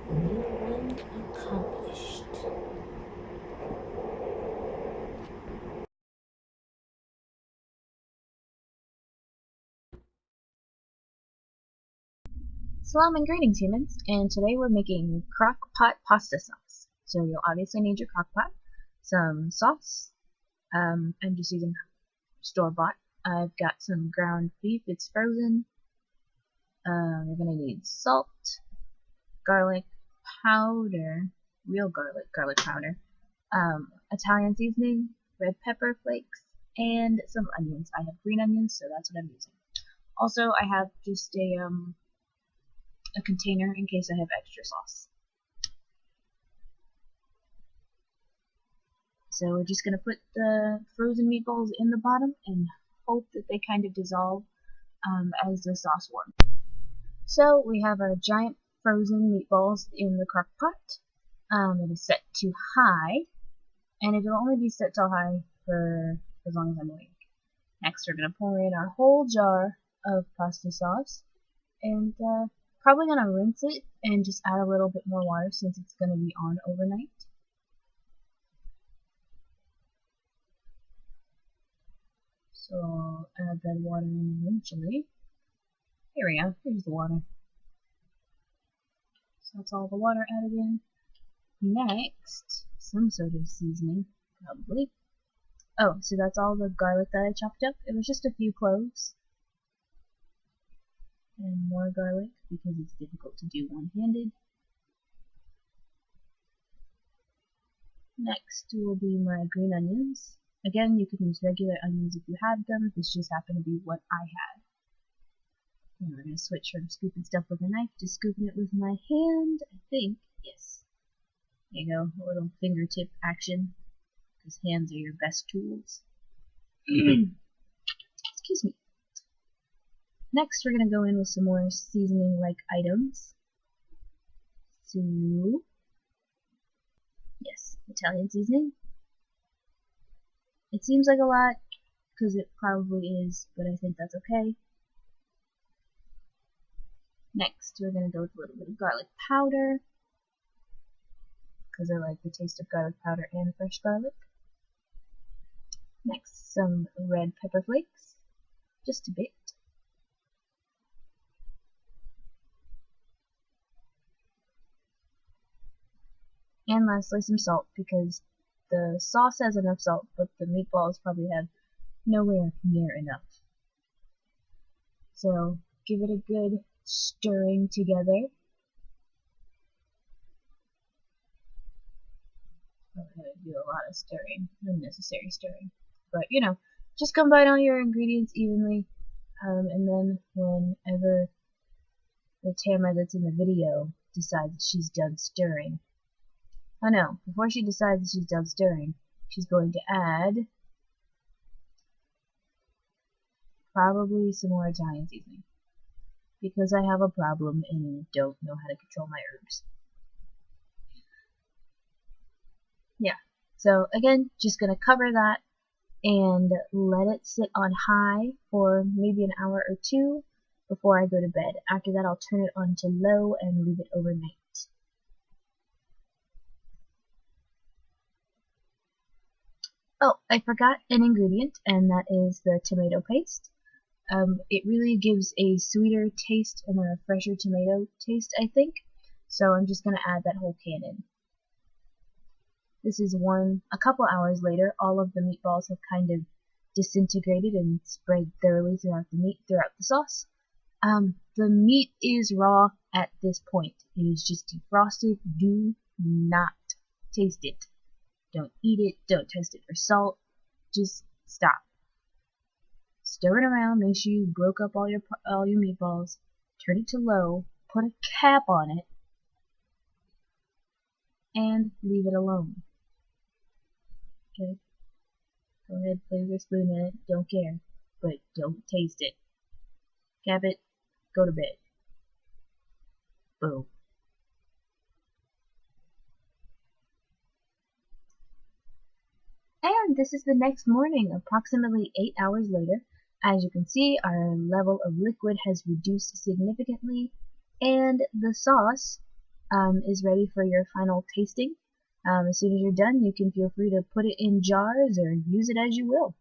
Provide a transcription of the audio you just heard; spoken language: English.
New one accomplished. Salaam and greetings, humans, and today we're making Crockpot pasta sauce. So you'll obviously need your crockpot, some sauce. I'm just using store-bought. I've got some ground beef, it's frozen. You're gonna need salt, garlic powder, real garlic powder, Italian seasoning, red pepper flakes, and some onions. I have green onions, so that's what I'm using. Also, I have just a container in case I have extra sauce. So we're just going to put the frozen meatballs in the bottom and hope that they kind of dissolve as the sauce warms. So we have our giant frozen meatballs in the crock pot. It is set to high, and it'll only be set to high for as long as I'm awake. Next, we're going to pour in our whole jar of pasta sauce, and probably going to rinse it and just add a little bit more water since it's going to be on overnight. So I'll add that water in eventually. Here we go, here's the water. So that's all the water added in. Next, some sort of seasoning, probably. Oh, so that's all the garlic that I chopped up. It was just a few cloves. And more garlic because it's difficult to do one-handed. Next will be my green onions. Again, you can use regular onions if you have them. This just happened to be what I had. And we're going to switch from scooping stuff with a knife to scooping it with my hand, I think. Yes. There you go, a little fingertip action, because hands are your best tools. Excuse me. Next, we're going to go in with some more seasoning-like items. So, yes, Italian seasoning. It seems like a lot, because it probably is, but I think that's okay. Next, we're going to go with a little bit of garlic powder, because I like the taste of garlic powder and fresh garlic. Next, some red pepper flakes, just a bit. And lastly, some salt, because the sauce has enough salt, but the meatballs probably have nowhere near enough. So, give it a good stirring together. I'm going to do a lot of stirring, unnecessary stirring. But, you know, just combine all your ingredients evenly, and then whenever the Tamara that's in the video decides that she's done stirring, oh no, before she decides that she's done stirring, she's going to add probably some more Italian seasoning, because I have a problem and don't know how to control my herbs. Yeah, so again, just going to cover that and let it sit on high for maybe an hour or two before I go to bed. After that, I'll turn it on to low and leave it overnight. Oh, I forgot an ingredient, and that is the tomato paste. It really gives a sweeter taste and a fresher tomato taste, I think. So I'm just going to add that whole can in. This is a couple hours later. All of the meatballs have kind of disintegrated and spread thoroughly throughout the sauce. The meat is raw at this point. It is just defrosted. Do not taste it. Don't eat it. Don't test it for salt. Just stop. Stir it around. Make sure you broke up all your meatballs. Turn it to low. Put a cap on it, and leave it alone. Okay. Go ahead, play with your spoon in it. Don't care, but don't taste it. Cap it. Go to bed. Boom. And this is the next morning, approximately 8 hours later. As you can see, our level of liquid has reduced significantly, and the sauce is ready for your final tasting. As soon as you're done, you can feel free to put it in jars or use it as you will.